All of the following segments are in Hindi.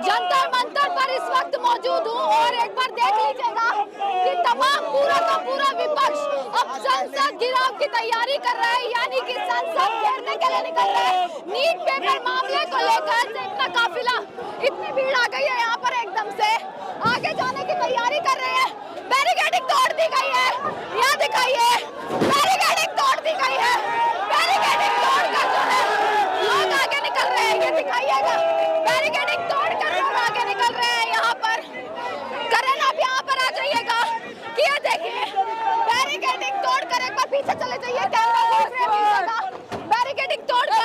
जंतर मंतर पर इस वक्त मौजूद हूँ और एक बार देख लीजिएगा कि तमाम पूरा का पूरा विपक्ष अब संसद गिराव की तैयारी कर रहा है, यानी कि संसद घेरने के लिए निकल रहा है। नीट पेपर मामले को लेकर इतना काफिला, इतनी भीड़ आ गई है यहाँ पर, एकदम से आगे जाने की तैयारी कर रहे हैं। बैरिकेडिंग तोड़ दी गई है, यहाँ दिखाइए, बैरिकेडिंग तोड़ दी गई है। बैरिकेडिंग तोड़कर जो है लोग आगे निकल रहे हैं, ये दिखाइएगा, बैरिकेडिंग तोड़कर लोग आगे निकल रहे हैं यहाँ पर। करण आप यहाँ पर आ जाइएगा कि ये देखिए, बैरिकेडिंग तोड़कर एक बार पीछे चले जाइए, कैमरा देख रहे हैं पीछे का, बैरिकेडिंग तोड़कर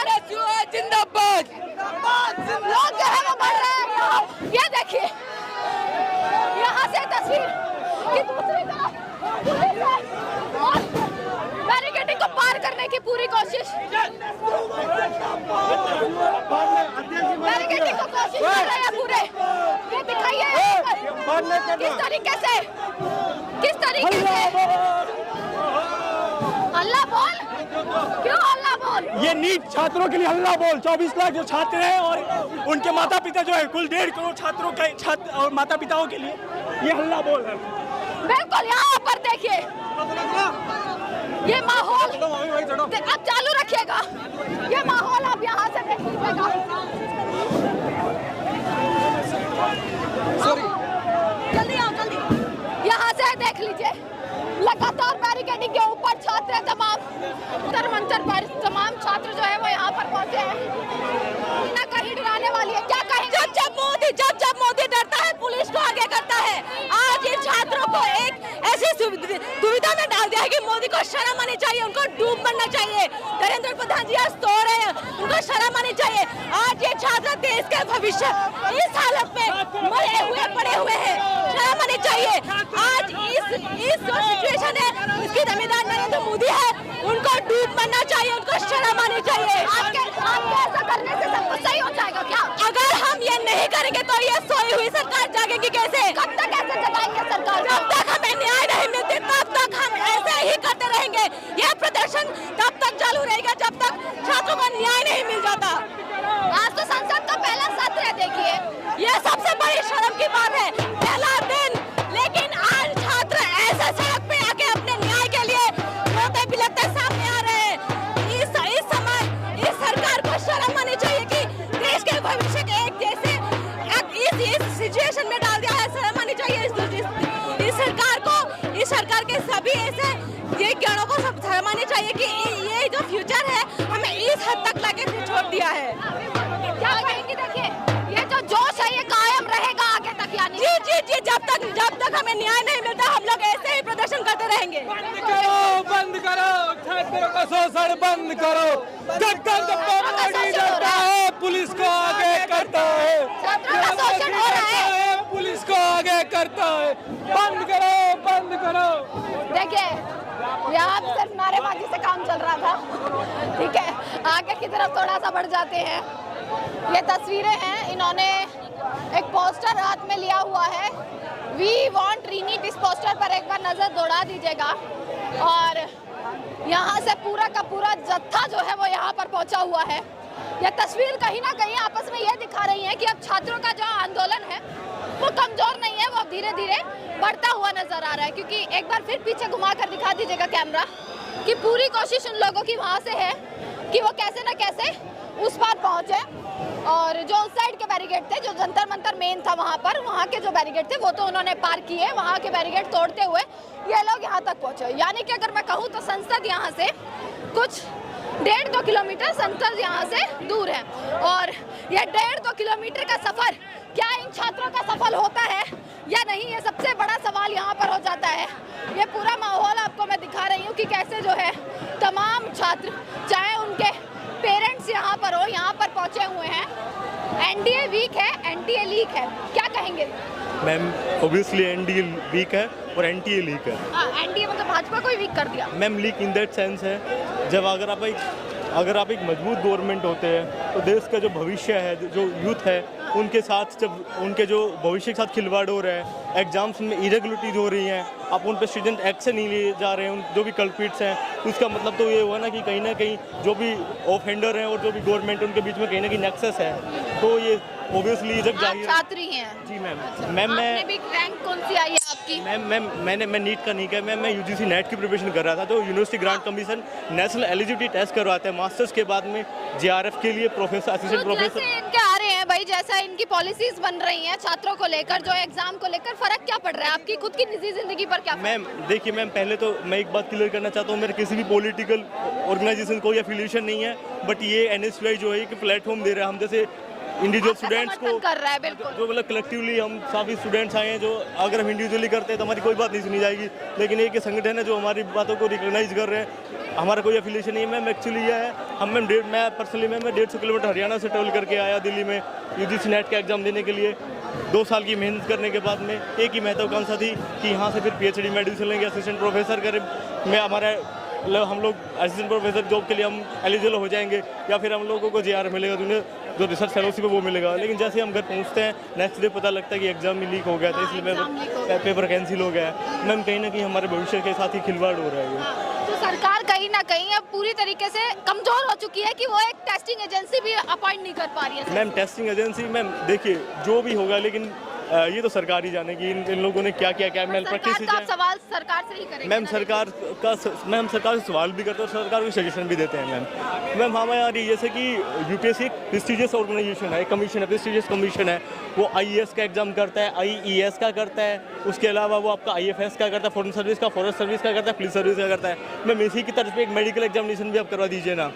जिंदाबाद लोग जो है वो बढ़ रहे हैं यहाँ। ये देखिए, यहाँ से तस्वीर कि दूसरी तरफ पुलिस है और बैरिकेडिंग को पार करने की पूरी कोशिश, बैरिकेडिंग को कोशिश कर रहे हैं पूरे। ये दिखाइए किस तरीके से अल्लाह बोल, क्यों अल्लाह बोल? ये नीट छात्रों के लिए हल्ला बोल। 24 लाख जो छात्र हैं और उनके माता पिता जो है, कुल 1.5 करोड़ छात्रों के छात्र और माता पिताओं के लिए ये हल्ला बोल है। बिल्कुल, यहाँ पर देखिए ये माहौल अब चालू रखिएगा, ये माहौल आप यहाँ से देख लीजिएगा। जल्दी आओ, जल्दी यहाँ से देख लीजिए, लगातार बैरिकेडिंग के ऊपर छात्र तमाम जंतर मंतर पर तमाम छात्र जो है वो यहाँ पर पहुंचे हैं। ना कहीं डराने वाली है, क्या कहेंगे? जब मोदी डरता है पुलिस को आगे करता है। आज इन छात्रों को एक ऐसी दुविधा में डाल दिया है कि मोदी को शर्म आनी चाहिए, उनको डूब मरना चाहिए। नरेंद्र प्रधान जी आज सो रहे हैं, उनको शर्म आनी चाहिए। आज ये छात्र देश के भविष्य इस हालत में मरे हुए पड़े हुए हैं, शर्म आनी चाहिए। आज इस जो सिचुएशन है इसकी जिम्मेदार नरेंद्र मोदी है, उनको डूब मरना चाहिए, उनको शर्म आनी चाहिए। आपके ऐसा करने से सब कुछ सही हो जाएगा क्या? अगर हम ये नहीं करेंगे तो ये सोई हुई सरकार जागेगी कैसे? कब तक ऐसे जगाएंगे सरकार? जब तक हमें न्याय नहीं मिलते तब तक हम ऐसे ही करते रहेंगे। यह प्रदर्शन तब तक चालू रहेगा जब तक छात्रों को न्याय नहीं मिल जाता। आज तो संसद का पहला सत्र है, देखिए ये सबसे बड़ी शर्म की बात है, पहला दिन, लेकिन आज छात्र ऐसे सड़क पे आके अपने न्याय के लिए रोते बिलखते सामने आ रहे हैं। इस समय इस सरकार को शर्म आनी चाहिए कि देश के भविष्य के एक जैसे इस सिचुएशन में डाल दिया है। शर्म आनी चाहिए इस सरकार के सभी ऐसे ये गणों को शर्म आनी चाहिए कि ये जो फ्यूचर है हमें इस हद तक लाके छोड़ दिया है। क्या कहेंगे? देखिए ये जो जोश है ये कायम रहेगा आगे तक, यानी जी जब तक हमें न्याय नहीं मिलता हम लोग ऐसे ही प्रदर्शन करते रहेंगे। बंद करो छात्रों का शोषण बंद करो। डरता है पुलिस को आगे करता है, पुलिस को आगे करता है। बंद करो। देखिए यहाँ सिर्फ नारेबाजी से काम चल रहा था, ठीक है, आगे की तरफ थोड़ा सा बढ़ जाते हैं। ये तस्वीरें हैं, इन्होंने एक पोस्टर हाथ में लिया हुआ है, वी वांट रीनीट। इस पोस्टर पर एक बार नजर दौड़ा दीजिएगा और यहाँ से पूरा का पूरा जत्था जो है वो यहाँ पर पहुँचा हुआ है। यह तस्वीर कहीं ना कहीं आपस में यह दिखा रही है कि अब छात्रों का जो आंदोलन है वो कमजोर नहीं है, वो धीरे धीरे बढ़ता हुआ नजर आ रहा है। क्योंकि एक बार फिर पीछे घुमा कर दिखा दीजिएगा कैमरा कि पूरी कोशिश उन लोगों की वहाँ से है कि वो कैसे न कैसे उस पार पहुँचे। और जो उस साइड के बैरिकेड थे, जो जंतर मंतर मेन था वहाँ के जो बैरिकेड थे वो तो उन्होंने पार किए, वहाँ के बैरिकेड तोड़ते हुए ये लोग यहाँ तक पहुँचे। यानी कि अगर मैं कहूँ तो संसद यहाँ से कुछ 1.5-2 किलोमीटर संसद यहाँ से दूर है और यह 1.5-2 किलोमीटर का सफर क्या इन छात्रों का सफल होता है या नहीं, ये सबसे बड़ा सवाल यहाँ पर हो जाता है। ये पूरा माहौल आपको मैं दिखा रही हूँ कि कैसे जो है तमाम छात्र, चाहे उनके पेरेंट्स यहाँ पर हो, यहाँ पर पहुँचे हुए हैं। एनडीए वीक है, एनटीए लीक है, क्या कहेंगे? मैम ऑब्वियसली एनडीए वीक है और एनटीए लीक है। एनडीए मतलब भाजपा को ही वीक कर दिया? Ma'am leak in that sense है, जब अगर आप एक मजबूत गवर्नमेंट होते हैं तो देश का जो भविष्य है, जो यूथ है, उनके साथ जब उनके जो भविष्य के साथ खिलवाड़ हो रहा है, एग्जाम्स में इरेगुलरिटीज हो रही हैं, आप उन पर स्टूडेंट एक्शन नहीं लिए जा रहे हैं, उन जो भी कल्प्रिट्स हैं, उसका मतलब तो ये हुआ ना कि ना कहीं जो भी ऑफेंडर हैं और जो भी गवर्नमेंट उनके बीच में कहीं ना कहीं नेक्सस है। तो ये ऑब्वियसली जब आप जाहिर छात्री हैं? जी मैम। मैम आपने भी रैंक कौन सी आई है आपकी? मैं नीट का नहीं किया, मैं यूजीसी नेट की प्रिपरेशन कर रहा था। तो university grants commission national eligibility test करवाते हैं मास्टर्स के बाद में जेआरएफ के लिए प्रोफेसर, असिस्टेंट तो प्रोफेसर। जैसे इनके आ रहे हैं भाई, जैसा इनकी पॉलिसीज बन रही हैं छात्रों को लेकर, जो एग्जाम को लेकर, फर्क क्या पड़ रहा है आपकी खुद की निजी जिंदगी पर? क्या मैम देखिए मैम, पहले तो मैं एक बात क्लियर करना चाहता हूँ, मेरे किसी भी पॉलिटिकल ऑर्गेनाइजेशन कोई एफिलिएशन नहीं है, बट ये एनएसयूआई जो है एक प्लेटफॉर्म दे रहा है हम जैसे इंडिविजुअल स्टूडेंट्स को कर रहा है? बिल्कुल, जो मतलब कलेक्टिवली हम सभी स्टूडेंट्स आए हैं, जो अगर हम इंडिविजुअली करते हैं तो हमारी कोई बात नहीं सुनी जाएगी, लेकिन एक संगठन है जो हमारी बातों को रिकॉग्नाइज कर रहे हैं। हमारा कोई एफिलिएशन नहीं है मैम। एक्चुअली यह है, मैं पर्सनली मैं 150 किलोमीटर हरियाणा से ट्रेवल करके आया दिल्ली में यूजीसी नेट का एग्जाम देने के लिए। 2 साल की मेहनत करने के बाद में एक ही महत्वाकांक्षा थी कि यहाँ से फिर पीएचडी मेडिसिन लेंगे, असिस्टेंट प्रोफेसर करें, हम लोग असिस्टेंट प्रोफेसर जॉब के लिए हम एलिजिबल हो जाएंगे, या फिर हम लोगों को जेआर मिलेगा, उन्हें जो रिसर्च फेलोशिप है वो मिलेगा। लेकिन जैसे हम घर पहुंचते हैं नेक्स्ट डे पता लगता है कि एग्जाम में लीक हो गया था, इसलिए पेपर कैंसिल हो गया है। मैम कहीं ना कहीं हमारे भविष्य के साथ ही खिलवाड़ हो रहा है। तो सरकार कहीं ना कहीं अब पूरी तरीके से कमजोर हो चुकी है कि वो एक टेस्टिंग एजेंसी भी अपॉइंट नहीं कर पा रही है। मैम टेस्टिंग एजेंसी मैम देखिए जो भी होगा, लेकिन ये तो सरकार ही जानेगी इन लोगों ने क्या मैम प्रैक्टिस की है। सवाल सरकार से ही करेंगे मैम सरकार से सवाल भी करते हैं और सरकार को सजेशन भी देते हैं मैम हमारे यहाँ जैसे कि यूपीएससी प्रेस्टीजियस ऑर्गेनाइजेशन है, कमीशन है, प्रेस्टीजियस कमीशन है, वो आईएएस का एग्जाम करता है, आईईएस का करता है, उसके अलावा वो आपका आईएफएस का करता है, फॉरेन सर्विस का, फॉरेस्ट सर्विस का करता है, पुलिस सर्विस का करता है। मैम इसी की तरफ पे एक मेडिकल एग्जामिनेशन भी आप करवा दीजिए ना,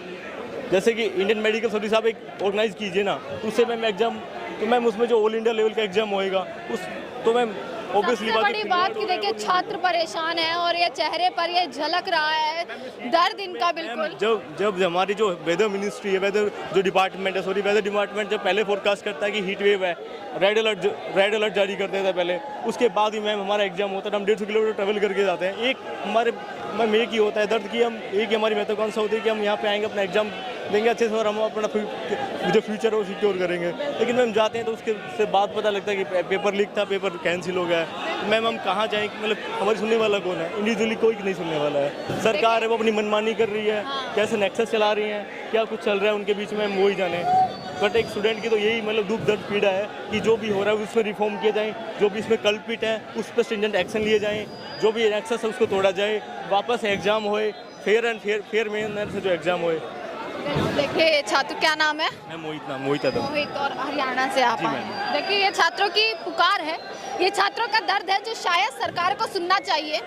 जैसे कि इंडियन मेडिकल सर्विस आप एक ऑर्गेनाइज कीजिए ना, उससे मैम एग्जाम, तो मैम उसमें जो ऑल इंडिया लेवल का एग्जाम होएगा उस तो मैम ऑब्वियसली बड़ी बात की देखिए छात्र परेशान है और ये चेहरे पर ये झलक रहा है दर्द इनका। बिल्कुल जब हमारी जो वेदर मिनिस्ट्री है, वेदर जो डिपार्टमेंट है, वेदर डिपार्टमेंट जब पहले फोरकास्ट करता है कि हीट वेव है, रेड अलर्ट जारी कर देता है पहले, उसके बाद ही मैम हमारा एग्जाम होता है। हम 150 किलोमीटर ट्रेवल करके जाते हैं। एक हमारे मैम एक ही होता है दर्द की, हम एक ही हमारी महत्वाकांक्षा होती है कि हम यहाँ पे आएंगे, अपना एग्जाम देंगे अच्छे से और हम अपना जो फ्यूचर है वो सिक्योर करेंगे। लेकिन मैम जाते हैं तो उसके बाद पता लगता है कि पेपर लीक था, पेपर कैंसिल हो गया है। मैम हम कहाँ जाएँ, मतलब हमारी सुनने वाला कौन है? इंडिविजुअली कोई नहीं सुनने वाला है। सरकार है वो अपनी मनमानी कर रही है, कैसे नेक्सस चला रही हैं, क्या कुछ चल रहा है उनके बीच में, हम वो ही जाने। बट एक स्टूडेंट की तो यही मतलब दुख दर्द पीड़ा है कि जो भी हो रहा है उसमें रिफॉर्म किया जाए, जो भी इसमें कल्पिट है उस पर स्ट्रिंजेंट एक्शन लिए जाएँ, जो भी नेक्सस है उसको तोड़ा जाए, वापस एग्जाम होए, फेयर मेहनत से जो एग्जाम होए। देखिए छात्र, क्या नाम है? मैं मोहित और हरियाणा से आप आए। देखिए ये छात्रों की पुकार है, ये छात्रों का दर्द है जो शायद सरकार को सुनना चाहिए,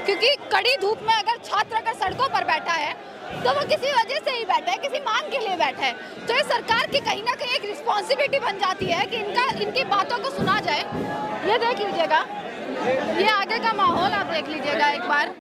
क्योंकि कड़ी धूप में अगर छात्र अगर सड़कों पर बैठा है तो वो किसी वजह से ही बैठा है, किसी मांग के लिए बैठा है। तो ये सरकार की कहीं ना कहीं एक रिस्पॉन्सिबिलिटी बन जाती है कि इनकी बातों को सुना जाए। ये देख लीजिएगा, ये आगे का माहौल आप देख लीजिएगा एक बार।